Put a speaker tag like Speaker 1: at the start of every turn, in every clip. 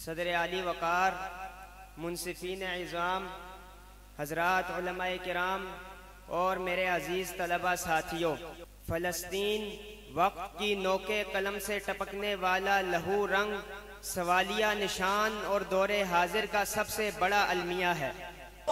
Speaker 1: صدر علی وقار، منصفین عظام، حضرات علماء کرام اور میرے عزیز طلبہ ساتھیوں، فلسطین وقت کی نوکے قلم سے ٹپکنے والا لہو رنگ سوالیہ نشان اور دور حاضر کا سب سے بڑا المیہ ہے۔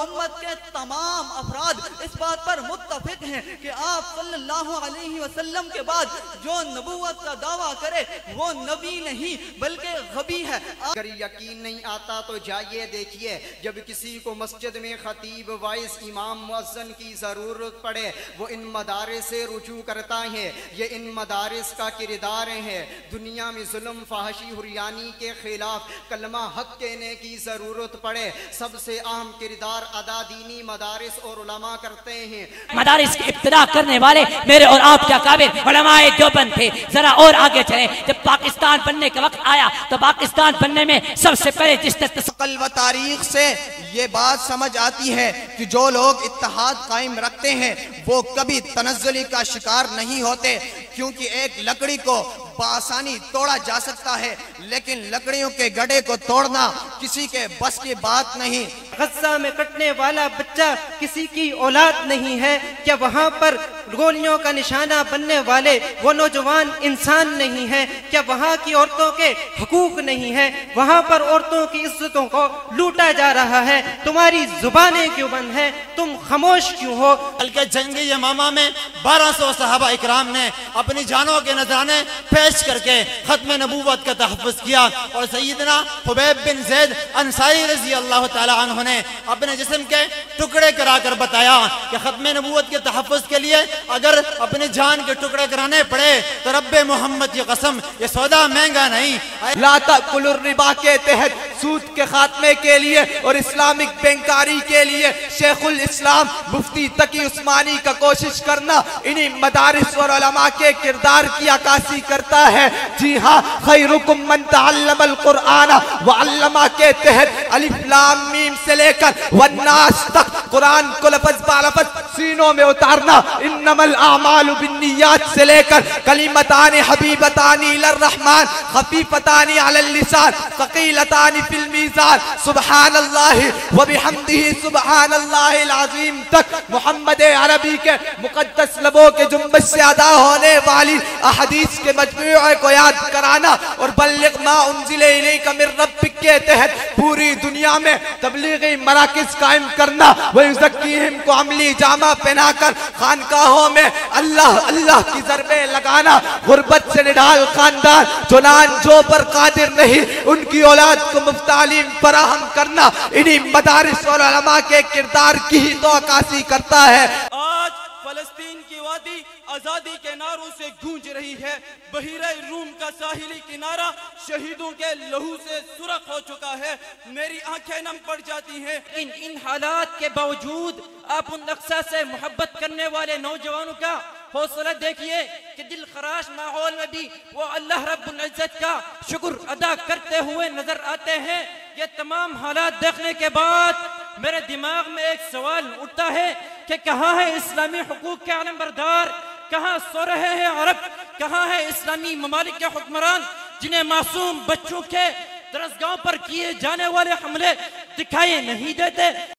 Speaker 2: امت کے تمام افراد اس بات پر متفق ہیں کہ آپ صلی اللہ علیہ وسلم کے بعد جو نبوت کا دعویٰ کرے وہ نبی نہیں بلکہ غبی ہے۔
Speaker 3: اگر یقین نہیں آتا تو جائیے دیکھیے، جب کسی کو مسجد میں خطیب وائس امام مؤذن کی ضرورت پڑے وہ ان مدارس سے رجوع کرتا ہے۔ یہ ان مدارس کا کردار ہے۔ دنیا میں ظلم، فحاشی، حریانی کے خلاف کلمہ حق کہنے کی ضرورت پڑے سب سے اہم کردار ادا دینی مدارس اور علماء کرتے ہیں۔
Speaker 4: مدارس کی ابتدا کرنے والے میرے اور آپ کیا قابل علماء دیوبند تھے۔ ذرا اور آگے چلیں، جب پاکستان بننے کا وقت آیا تو پاکستان بننے میں سب سے پہلے جس نے
Speaker 5: عقل و تاریخ سے یہ بات سمجھ آتی ہے کہ جو لوگ اتحاد قائم رکھتے ہیں وہ کبھی تنزلی کا شکار نہیں ہوتے، کیونکہ ایک لکڑی کو بآسانی توڑا جا سکتا ہے لیکن لکڑیوں کے گڑھے کو توڑنا کسی کے بس کی بات نہیں۔
Speaker 6: غزہ میں کٹنے والا بچہ کسی کی اولاد نہیں ہے، کیا وہاں پر گولیوں کا نشانہ بننے والے وہ نوجوان انسان نہیں ہے؟ کیا وہاں کی عورتوں کے حقوق نہیں ہے؟ وہاں پر عورتوں کی عزتوں کو لوٹا جا رہا ہے، تمہاری زبانیں کیوں بند ہیں؟ تم خاموش کیوں ہو؟
Speaker 7: بلکہ جنگ یمامہ میں 1200 صحابہ اکرام نے اپنی جانوں کے نذرانے پیش کر کے ختم نبوت کا تحفظ کیا، اور سیدنا حبیب بن زید انصاری رضی اللہ تعالی عنہ نے اپنے جسم کے ٹکڑے کرا کر بتایا کہ ختم نبوت کے تحفظ کے لیے اگر اپنے جان کے ٹکڑے کرانے پڑے تو رب محمد کی قسم یہ سودا مہنگا نہیں۔
Speaker 2: لا تأکلوا الربا کے تحت سود کے خاتمے کے لیے اور اسلامک بینکاری کے لیے شیخ الاسلام مفتی تقی عثمانی کا کوشش کرنا انہی مدارس اور علماء کے کردار کی عکاسی کرتا ہے۔ جی ہاں، خیرکم من تعلم القرآن وعلمہ کے تحت الف لام میم سے لے کر والناس تک قرآن کو لفظ بالفظ سینوں میں اتارنا، انما الاعمال بالنیات سے لے کر کلمتان حبیبتان الی الرحمن خفیفتان علی اللسان ثقیلتان فی المیزان سبحان اللہ وبحمدہ سبحان اللہ العظیم تک محمد عربی کے مقدس لبوں کے جنبش سے ادا ہونے والی احادیث کے مجموعے کو یاد کرانا، اور بلغ ما انزل الیک من ربک کے تحت پوری دنیا میں تبلیغی مراکز قائم کرنا، وَيُزَكِّيهِمْ کو عملی جامہ پہنا کر خانقاہوں میں اللہ اللہ کی ضربیں لگانا، غربت سے نڈال خاندان چنان جو پر قادر نہیں ان کی اولاد کو مفت تعلیم فراہم کرنا انہی مدارس اور علماء کے کردار کی ہی تو عکاسی کرتا ہے۔
Speaker 8: آج فلسطین کی وادی آزادی کے نعروں سے گونج رہی ہے۔ بحیرہ روم کا ساحلی کنارہ شہیدوں کے لہو سے سرخ ہو چکا ہے۔ میری آنکھیں نم پڑ جاتی ہیں۔
Speaker 6: ان حالات کے باوجود آپ ان اقصی سے محبت کرنے والے نوجوانوں کا حوصلہ دیکھیے کہ دل خراش ماحول میں بھی وہ اللہ رب العزت کا شکر ادا کرتے ہوئے نظر آتے ہیں۔ یہ تمام حالات دیکھنے کے بعد میرے دماغ میں ایک سوال اٹھتا ہے کہ کہاں ہے اسلامی حقوق کے علم بردار؟ کہاں سو رہے ہیں عرب؟ کہاں ہے اسلامی ممالک کے حکمران جنہیں معصوم بچوں کے درسگاہوں پر کیے جانے والے حملے دکھائی نہیں دیتے؟